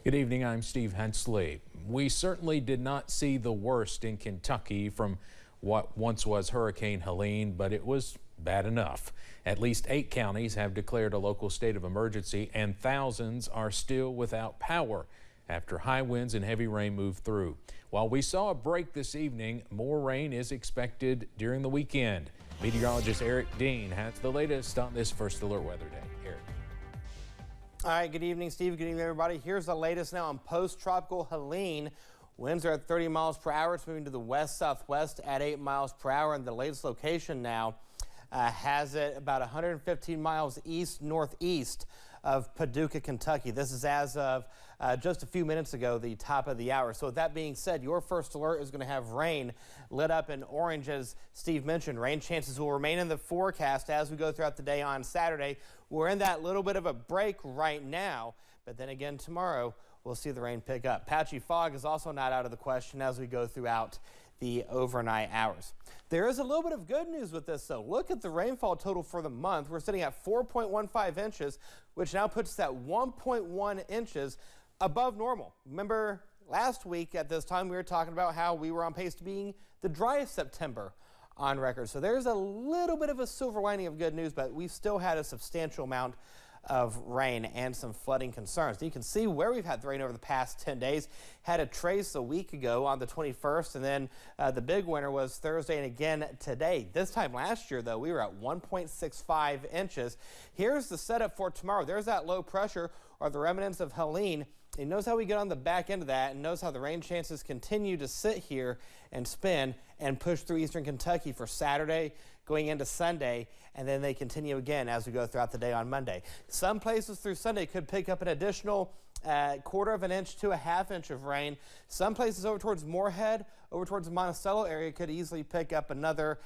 Good evening, I'm Steve Hensley. We certainly did not see the worst in Kentucky from what once was Hurricane Helene, but it was bad enough. At least 8 counties have declared a local state of emergency, and thousands are still without power after high winds and heavy rain moved through. While we saw a break this evening, more rain is expected during the weekend. Meteorologist Eric Dean has the latest on this First Alert Weather Day. Eric. All right, good evening, Steve. Good evening, everybody. Here's the latest now on post-tropical Helene. Winds are at 30 miles per hour. It's moving to the west-southwest at 8 miles per hour. And the latest location now has it about 115 miles east-northeast of Paducah, Kentucky. This is as of just a few minutes ago, the top of the hour. So with that being said, your first alert is going to have rain lit up in orange, as Steve mentioned. Rain chances will remain in the forecast as we go throughout the day on Saturday. We're in that little bit of a break right now, but then again tomorrow we'll see the rain pick up. Patchy fog is also not out of the question as we go throughout the overnight hours. There is a little bit of good news with this, though. Look at the rainfall total for the month. We're sitting at 4.15 inches, which now puts us at 1.1 inches above normal. Remember last week at this time we were talking about how we were on pace to being the driest September on record. So there's a little bit of a silver lining of good news, but we've still had a substantial amount of rain and some flooding concerns. And you can see where we've had the rain over the past 10 days. Had a trace a week ago on the 21st, and then the big winner was Thursday and again today. This time last year, though, we were at 1.65 inches. Here's the setup for tomorrow. There's that low pressure, or the remnants of Helene. And knows how we get on the back end of that, and knows how the rain chances continue to sit here and spin and push through eastern Kentucky for Saturday going into Sunday, and then they continue again as we go throughout the day on Monday. Some places through Sunday could pick up an additional quarter of an inch to a half inch of rain. Some places over towards Moorhead, over towards the Monticello area could easily pick up another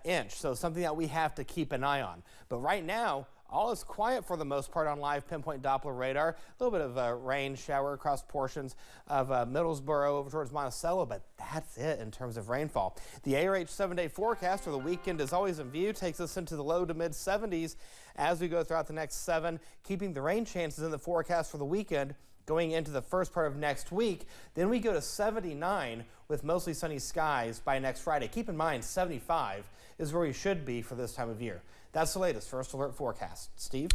inch. So something that we have to keep an eye on. But right now, all is quiet for the most part on live pinpoint Doppler radar. A little bit of a rain shower across portions of Middlesboro over towards Monticello, but that's it in terms of rainfall. The ARH 7-day forecast for the weekend is always in view, takes us into the low to mid 70s as we go throughout the next 7, keeping the rain chances in the forecast for the weekend going into the first part of next week. Then we go to 79 with mostly sunny skies by next Friday. Keep in mind, 75 is where we should be for this time of year. That's the latest First Alert forecast. Steve?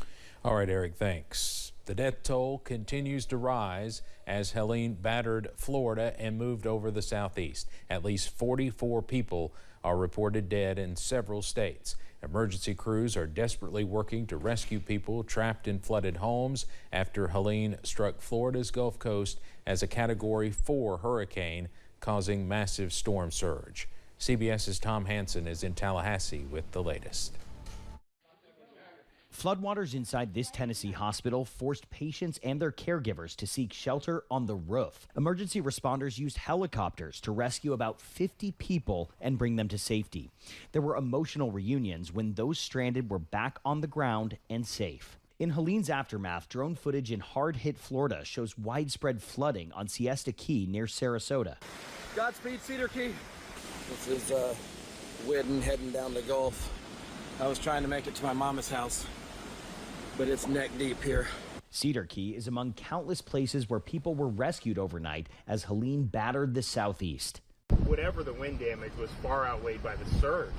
All right, Eric, thanks. The death toll continues to rise as Helene battered Florida and moved over the southeast. At least 44 people are reported dead in several states. Emergency crews are desperately working to rescue people trapped in flooded homes after Helene struck Florida's Gulf Coast as a Category 4 hurricane, causing massive storm surge. CBS's Tom Hansen is in Tallahassee with the latest. Floodwaters inside this Tennessee hospital forced patients and their caregivers to seek shelter on the roof. Emergency responders used helicopters to rescue about 50 people and bring them to safety. There were emotional reunions when those stranded were back on the ground and safe. In Helene's aftermath, drone footage in hard-hit Florida shows widespread flooding on Siesta Key near Sarasota. Godspeed, Cedar Key. This is Whidden heading down the Gulf. I was trying to make it to my mama's house, but it's neck deep here. Cedar Key is among countless places where people were rescued overnight as Helene battered the southeast. Whatever the wind damage was far outweighed by the surge.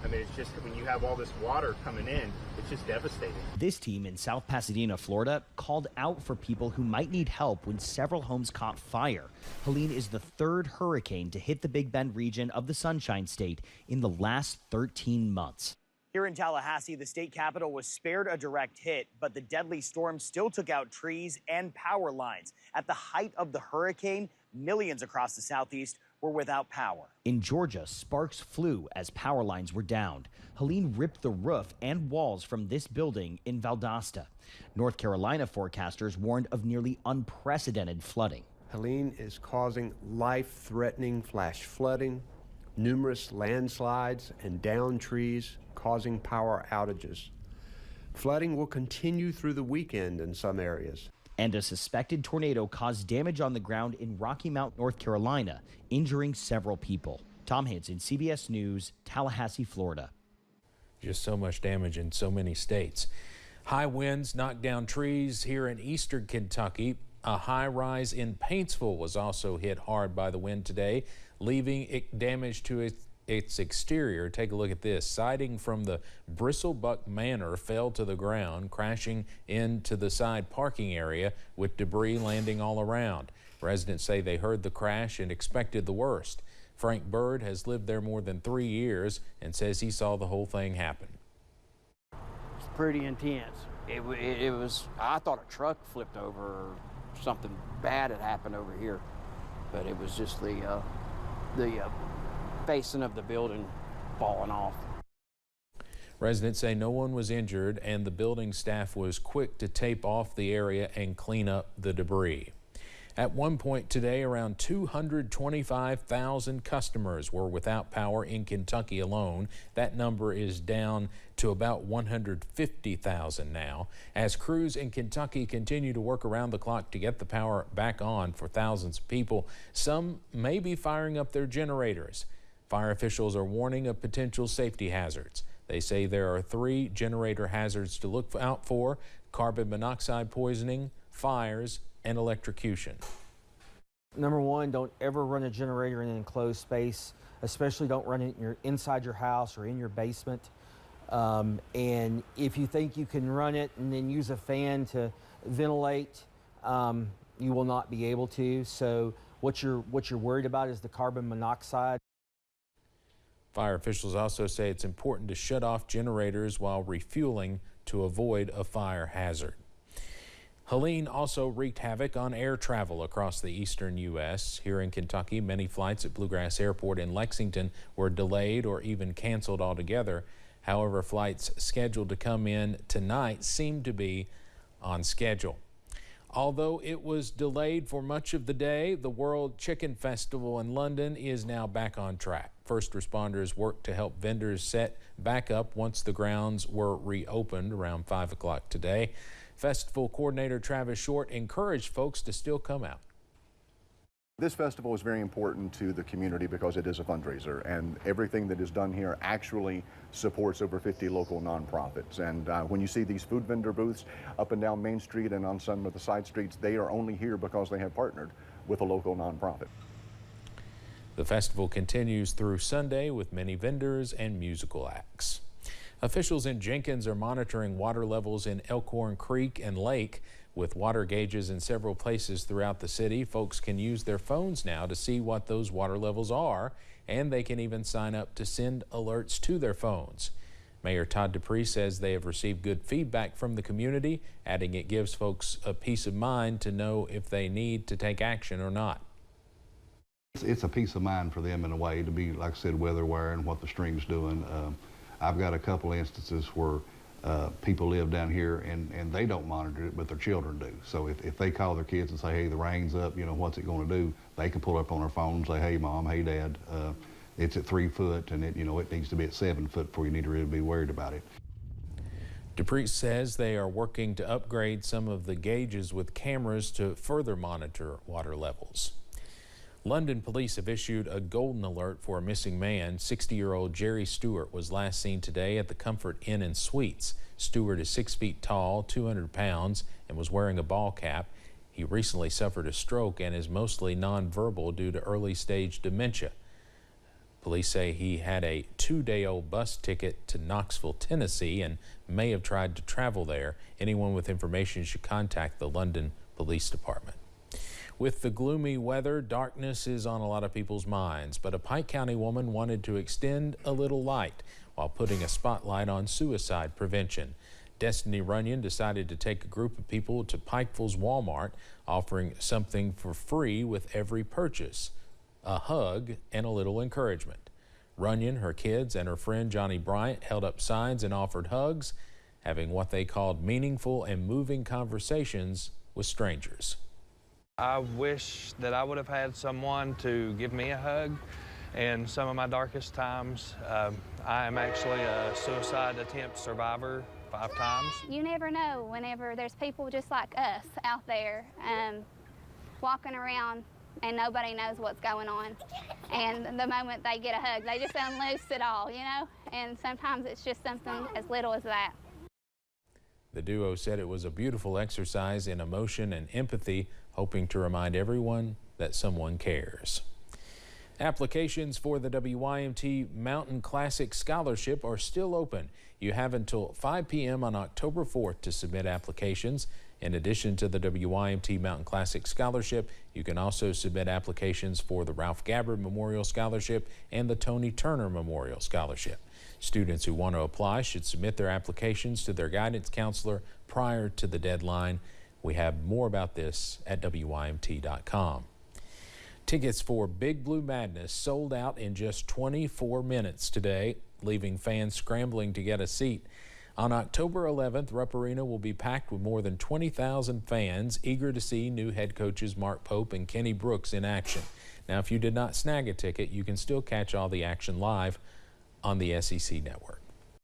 I mean, it's just when you have all this water coming in, it's just devastating. This team in South Pasadena, Florida, called out for people who might need help when several homes caught fire. Helene is the 3rd hurricane to hit the Big Bend region of the Sunshine State in the last 13 months. Here in Tallahassee, the state capitol was spared a direct hit, but the deadly storm still took out trees and power lines. At the height of the hurricane, millions across the southeast were without power. In Georgia, sparks flew as power lines were downed. Helene ripped the roof and walls from this building in Valdosta. North Carolina forecasters warned of nearly unprecedented flooding. Helene is causing life-threatening flash flooding, numerous landslides and downed trees, causing power outages. Flooding will continue through the weekend in some areas. And a suspected tornado caused damage on the ground in Rocky Mount, North Carolina, injuring several people. Tom Hansen, CBS News, Tallahassee, Florida. Just so much damage in so many states. High winds knocked down trees here in eastern Kentucky. A high-rise in Paintsville was also hit hard by the wind today, leaving damage to its exterior. Take a look at this. Siding from the Bristlebuck Manor fell to the ground, crashing into the side parking area with debris landing all around. Residents say they heard the crash and expected the worst. Frank Bird has lived there more than 3 years and says he saw the whole thing happen. It's pretty intense. It was, I thought a truck flipped over or something bad had happened over here, but it was just the facing of the building falling off. Residents say no one was injured and the building staff was quick to tape off the area and clean up the debris. At one point today, around 225,000 customers were without power in Kentucky alone. That number is down to about 150,000 now, as crews in Kentucky continue to work around the clock to get the power back on for thousands of people. Some may be firing up their generators. Fire officials are warning of potential safety hazards. They say there are 3 generator hazards to look out for: carbon monoxide poisoning, fires, and electrocution. Number one, don't ever run a generator in an enclosed space, especially don't run it inside your house or in your basement. And if you think you can run it and then use a fan to ventilate, you will not be able to. So what you're worried about is the carbon monoxide. Fire officials also say it's important to shut off generators while refueling to avoid a fire hazard. Helene also wreaked havoc on air travel across the eastern U.S. Here in Kentucky, many flights at Bluegrass Airport in Lexington were delayed or even canceled altogether. However, flights scheduled to come in tonight seem to be on schedule. Although it was delayed for much of the day, the World Chicken Festival in London is now back on track. First responders worked to help vendors set back up once the grounds were reopened around 5 o'clock today. Festival coordinator Travis Short encouraged folks to still come out. This festival is very important to the community because it is a fundraiser, and everything that is done here actually supports over 50 local nonprofits. And when you see these food vendor booths up and down Main Street and on some of the side streets, they are only here because they have partnered with a local nonprofit. The festival continues through Sunday with many vendors and musical acts. Officials in Jenkins are monitoring water levels in Elkhorn Creek and Lake. With water gauges in several places throughout the city, folks can use their phones now to see what those water levels are, and they can even sign up to send alerts to their phones. Mayor Todd Dupree says they have received good feedback from the community, adding it gives folks a peace of mind to know if they need to take action or not. It's a peace of mind for them in a way to be, like I said, weather aware and what the stream's doing. I've got a couple instances where people live down here and they don't monitor it, but their children do. So if they call their kids and say, hey, the rain's up, you know, what's it going to do? They can pull up on their phone and say, hey, Mom, hey, Dad, it's at 3 foot and it needs to be at 7 foot before you need to really be worried about it. Dupree says they are working to upgrade some of the gauges with cameras to further monitor water levels. London police have issued a golden alert for a missing man. 60-year-old Jerry Stewart was last seen today at the Comfort Inn and Suites. Stewart is 6 feet tall, 200 pounds, and was wearing a ball cap. He recently suffered a stroke and is mostly nonverbal due to early-stage dementia. Police say he had a 2-day-old bus ticket to Knoxville, Tennessee, and may have tried to travel there. Anyone with information should contact the London Police Department. With the gloomy weather, darkness is on a lot of people's minds, but a Pike County woman wanted to extend a little light while putting a spotlight on suicide prevention. Destiny Runyon decided to take a group of people to Pikeville's Walmart, offering something for free with every purchase: a hug and a little encouragement. Runyon, her kids, and her friend Johnny Bryant held up signs and offered hugs, having what they called meaningful and moving conversations with strangers. I wish that I would have had someone to give me a hug in some of my darkest times. I am actually a suicide attempt survivor 5 times. You never know whenever there's people just like us out there walking around and nobody knows what's going on. And the moment they get a hug, they just unloose it all, you know? And sometimes it's just something as little as that. The duo said it was a beautiful exercise in emotion and empathy, hoping to remind everyone that someone cares. Applications for the WYMT Mountain Classic Scholarship are still open. You have until 5 p.m. on October 4th to submit applications. In addition to the WYMT Mountain Classic Scholarship, you can also submit applications for the Ralph Gabbard Memorial Scholarship and the Tony Turner Memorial Scholarship. Students who want to apply should submit their applications to their guidance counselor prior to the deadline. We have more about this at WYMT.com. Tickets for Big Blue Madness sold out in just 24 minutes today, leaving fans scrambling to get a seat. On October 11th, Rupp Arena will be packed with more than 20,000 fans eager to see new head coaches Mark Pope and Kenny Brooks in action. Now, if you did not snag a ticket, you can still catch all the action live on the SEC Network.